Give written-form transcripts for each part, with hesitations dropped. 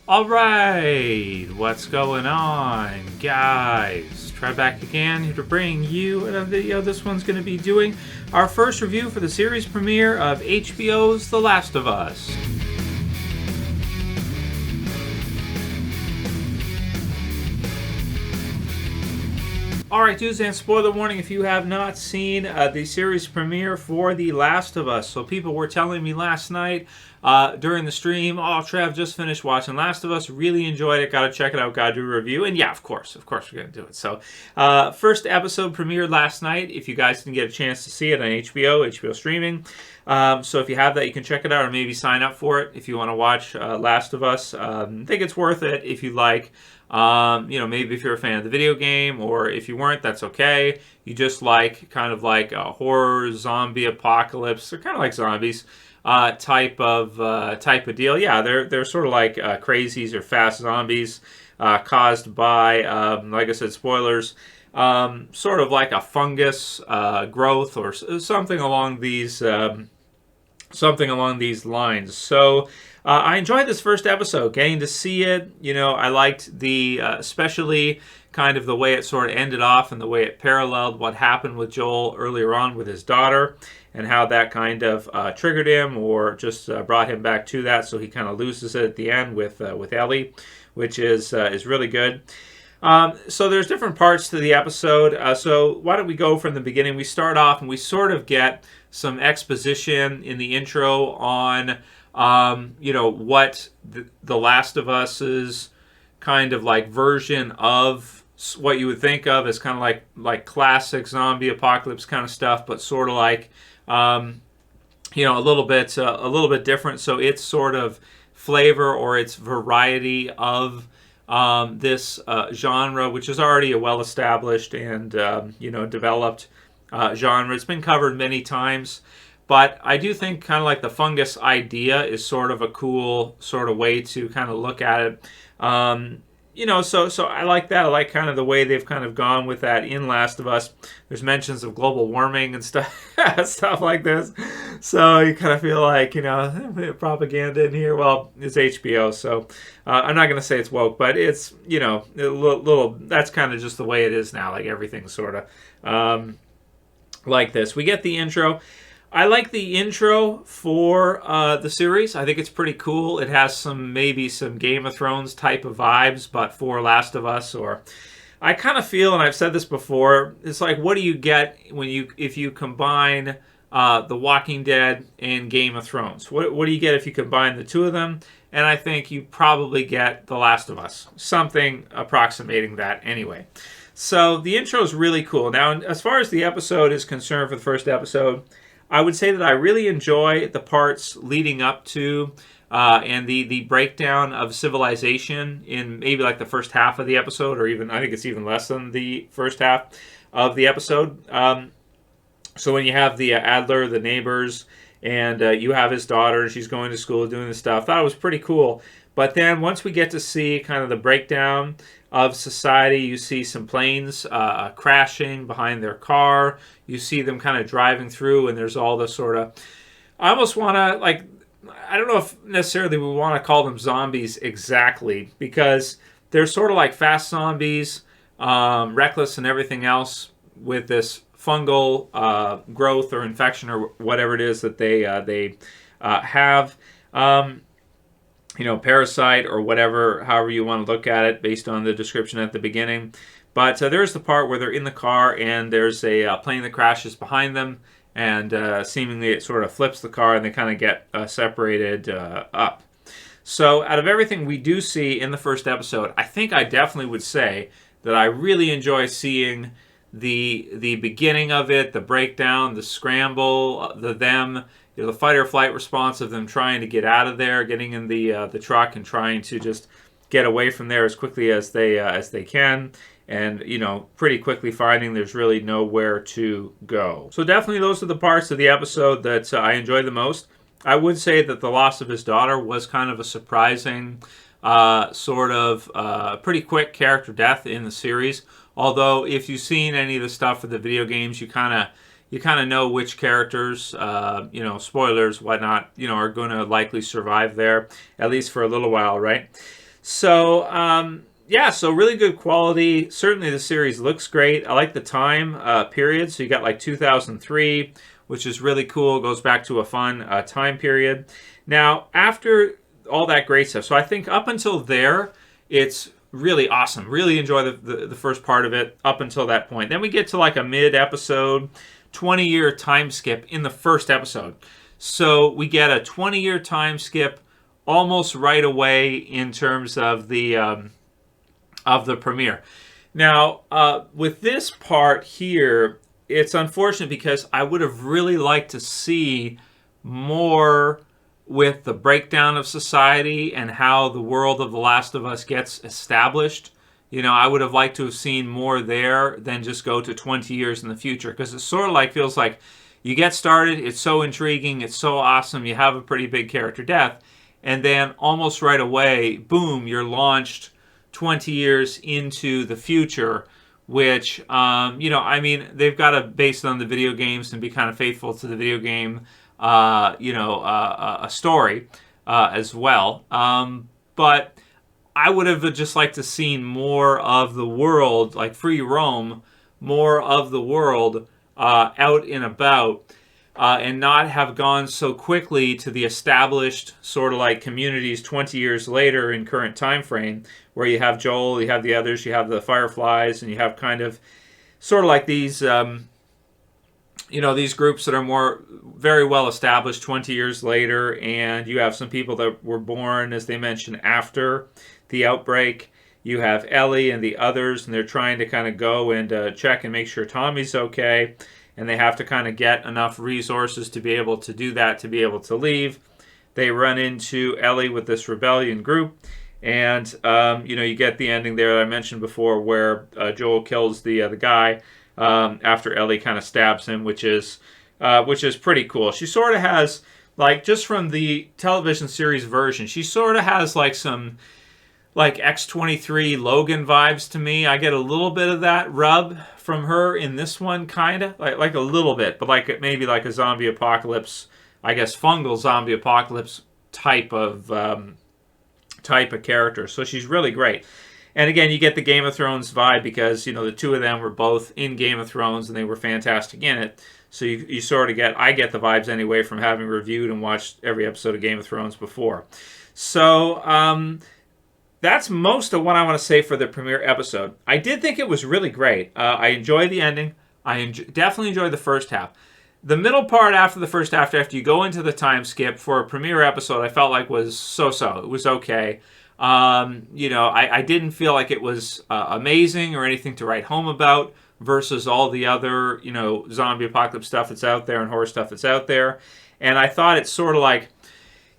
Alright, what's going on, guys? Trev back again here to bring you a video. This one's going to be doing our first review for the series premiere of HBO's The Last of Us. Alright, dudes, and spoiler warning if you have not seen the series premiere for The Last of Us. So people were telling me last night during the stream, oh, Trev, just finished watching Last of Us, really enjoyed it, gotta check it out, gotta do a review. And yeah, of course we're gonna do it. So first episode premiered last night. If you guys didn't get a chance to see it on HBO streaming. So if you have that, you can check it out or maybe sign up for it if you want to watch Last of Us. I think it's worth it if you like. Maybe if you're a fan of the video game, or if you weren't, that's okay. You just like kind of like a horror, zombie apocalypse, they're kind of like zombies type of deal. Yeah, they're sort of like crazies or fast zombies caused by, like I said, spoilers. Sort of like a fungus growth or something along these lines. So. I enjoyed this first episode, getting to see it. You know, I liked the, especially kind of the way it sort of ended off and the way it paralleled what happened with Joel earlier on with his daughter and how that kind of triggered him or just brought him back to that. So he kind of loses it at the end with Ellie, which is really good. So there's different parts to the episode. So why don't we go from the beginning? We start off and we sort of get some exposition in the intro on what the Last of Us's kind of like version of what you would think of as kind of like classic zombie apocalypse kind of stuff, but sort of like a little bit different. So its sort of flavor or its variety of this genre, which is already a well-established and developed genre. It's been covered many times. But I do think kind of like the fungus idea is sort of a cool sort of way to kind of look at it. So I like that. I like kind of the way they've kind of gone with that in Last of Us. There's mentions of global warming and stuff like this. So you kind of feel like, propaganda in here. Well, it's HBO, so I'm not going to say it's woke, but it's, a little, that's kind of just the way it is now. Like everything's sort of like this. We get the intro. I like the intro for the series. I think it's pretty cool. It has maybe some Game of Thrones type of vibes, but for Last of Us, or I kind of feel, and I've said this before, it's like, what do you get if you combine The Walking Dead and Game of Thrones? What do you get if you combine the two of them? And I think you probably get The Last of Us, something approximating that anyway. So the intro is really cool. Now, as far as the episode is concerned for the first episode, I would say that I really enjoy the parts leading up to and the breakdown of civilization in maybe like the first half of the episode, or even I think it's even less than the first half of the episode. So when you have the Adler, the neighbors, and you have his daughter, and she's going to school doing this stuff, I thought it was pretty cool. But then once we get to see kind of the breakdown of society, you see some planes crashing behind their car. You see them kind of driving through, and there's all this sort of... I almost want to, I don't know if necessarily we want to call them zombies exactly, because they're sort of like fast zombies, reckless and everything else, with this fungal growth or infection or whatever it is that they have. Parasite or whatever, however you want to look at it based on the description at the beginning. But there's the part where they're in the car and there's a plane that crashes behind them, and seemingly it sort of flips the car and they kind of get separated up. So out of everything we do see in the first episode, I think I definitely would say that I really enjoy seeing the beginning of it, the breakdown, the scramble, the fight or flight response of them trying to get out of there, getting in the truck and trying to just get away from there as quickly as they can, and pretty quickly finding there's really nowhere to go. So definitely those are the parts of the episode that I enjoy the most. I would say that the loss of his daughter was kind of a surprising pretty quick character death in the series. Although if you've seen any of the stuff for the video games, you kind of know which characters, spoilers, whatnot, are going to likely survive there, at least for a little while, right? So, yeah, so really good quality. Certainly the series looks great. I like the time period. So you got like 2003, which is really cool. It goes back to a fun time period. Now, after all that great stuff, so I think up until there, it's really awesome. Really enjoy the first part of it up until that point. Then we get to like a mid-episode, 20-year time skip in the first episode. So we get a 20-year time skip almost right away in terms of the premiere. Now, with this part here, it's unfortunate because I would have really liked to see more with the breakdown of society and how the world of The Last of Us gets established. You know, I would have liked to have seen more there than just go to 20 years in the future, because it sort of like feels like you get started, it's so intriguing, it's so awesome, you have a pretty big character death, and then almost right away, boom, you're launched 20 years into the future, which, you know, I mean, they've got to base it on the video games and be kind of faithful to the video game, you know, a story as well. But I would have just liked to seen more of the world, like free roam, more of the world out and about, and not have gone so quickly to the established sort of like communities 20 years later in current time frame, where you have Joel, you have the others, you have the Fireflies, and you have kind of sort of like these, you know, these groups that are more very well established 20 years later, and you have some people that were born, as they mentioned, after the outbreak. You have Ellie and the others, and they're trying to kind of go and check and make sure Tommy's okay, and they have to kind of get enough resources to be able to do that, to be able to leave. They run into Ellie with this rebellion group, and you know, you get the ending there that I mentioned before, where Joel kills the guy after Ellie kind of stabs him, which is pretty cool. She sort of has, like, just from the television series version, she sort of has like some like X-23 Logan vibes to me. I get a little bit of that rub from her in this one, kind of like a little bit, but like maybe like a zombie apocalypse, I guess fungal zombie apocalypse type of character. So she's really great. And again, you get the Game of Thrones vibe because, you know, the two of them were both in Game of Thrones and they were fantastic in it. So you sort of I get the vibes anyway from having reviewed and watched every episode of Game of Thrones before. So that's most of what I want to say for the premiere episode. I did think it was really great. I enjoyed the ending. I definitely enjoyed the first half. The middle part after the first half, after you go into the time skip for a premiere episode, I felt like was so-so. It was okay. You know, I didn't feel like it was amazing or anything to write home about versus all the other, you know, zombie apocalypse stuff that's out there and horror stuff that's out there. And I thought it's sort of like,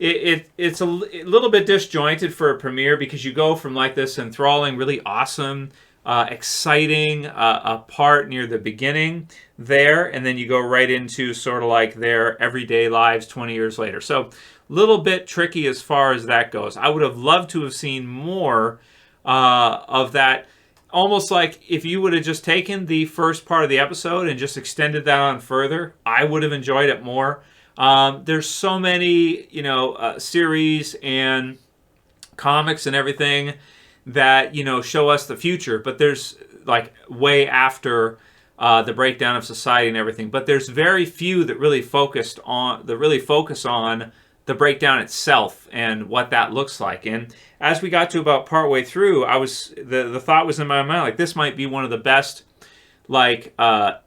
it's a little bit disjointed for a premiere because you go from like this enthralling, really awesome, exciting part near the beginning there, and then you go right into sort of like their everyday lives 20 years later. So a little bit tricky as far as that goes. I would have loved to have seen more of that. Almost like if you would have just taken the first part of the episode and just extended that on further, I would have enjoyed it more. There's so many, you know, series and comics and everything that, you know, show us the future, but there's like way after the breakdown of society and everything. But there's very few that really focus on the breakdown itself and what that looks like. And as we got to about partway through, the thought was in my mind, like, this might be one of the best like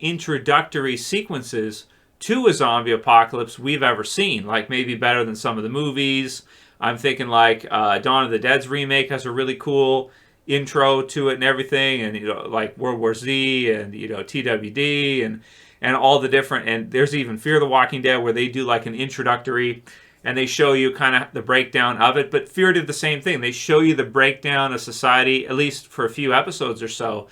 introductory sequences to a zombie apocalypse we've ever seen. Like maybe better than some of the movies. I'm thinking like Dawn of the Dead's remake has a really cool intro to it and everything, and, you know, like World War Z and, you know, TWD and all the different, and there's even Fear the Walking Dead where they do like an introductory and they show you kind of the breakdown of it. But Fear did the same thing. They show you the breakdown of society, at least for a few episodes or so,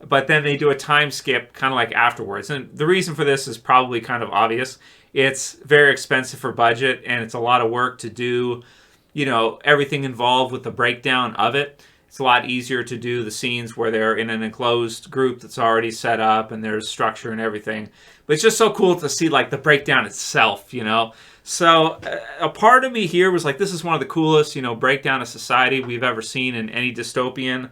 but then they do a time skip kind of like afterwards. And the reason for this is probably kind of obvious. It's very expensive for budget, and it's a lot of work to do, you know, everything involved with the breakdown of it. It's a lot easier to do the scenes where they're in an enclosed group that's already set up and there's structure and everything. But it's just so cool to see like the breakdown itself, you know. So a part of me here was like, this is one of the coolest, breakdown of society we've ever seen in any dystopian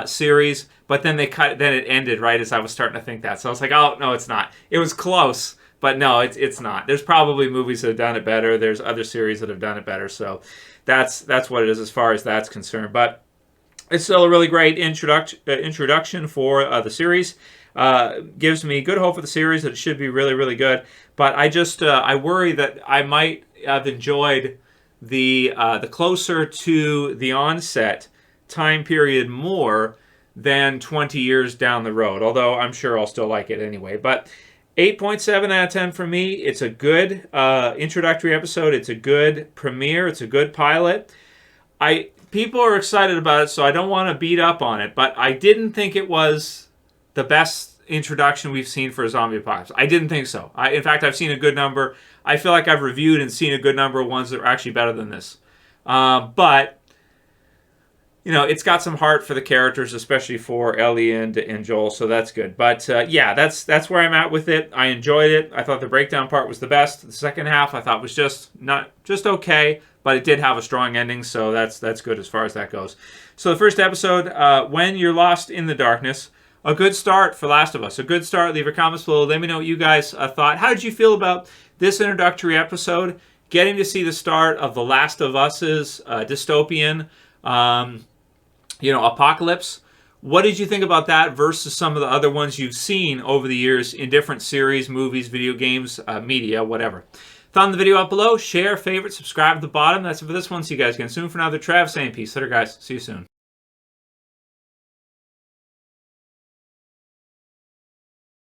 series. But then then it ended right as I was starting to think that. So I was like, oh no, it's not. It was close, but no, it's not. There's probably movies that have done it better. There's other series that have done it better. So that's what it is as far as that's concerned. But it's still a really great introduction for the series. Gives me good hope for the series that it should be really, really good. But I worry that I might have enjoyed the closer to the onset time period more than 20 years down the road. Although I'm sure I'll still like it anyway. But 8.7 out of 10 for me. It's a good introductory episode. It's a good premiere. It's a good pilot. People are excited about it, so I don't want to beat up on it. But I didn't think it was the best introduction we've seen for a zombie apocalypse. I didn't think so. In fact, I've seen a good number. I feel like I've reviewed and seen a good number of ones that are actually better than this. But it's got some heart for the characters, especially for Ellie and Joel, so that's good. But yeah, that's where I'm at with it. I enjoyed it. I thought the breakdown part was the best. The second half I thought was just okay, but it did have a strong ending, so that's good as far as that goes. So the first episode, When You're Lost in the Darkness, a good start for Last of Us. A good start. Leave your comments below. Let me know what you guys thought. How did you feel about this introductory episode? Getting to see the start of The Last of Us's dystopian apocalypse. What did you think about that versus some of the other ones you've seen over the years in different series, movies, video games, media, whatever? Thumb the video up below, share, favorite, subscribe at the bottom. That's it for this one. See you guys again soon. For now, the Trev saying peace. Later, guys. See you soon.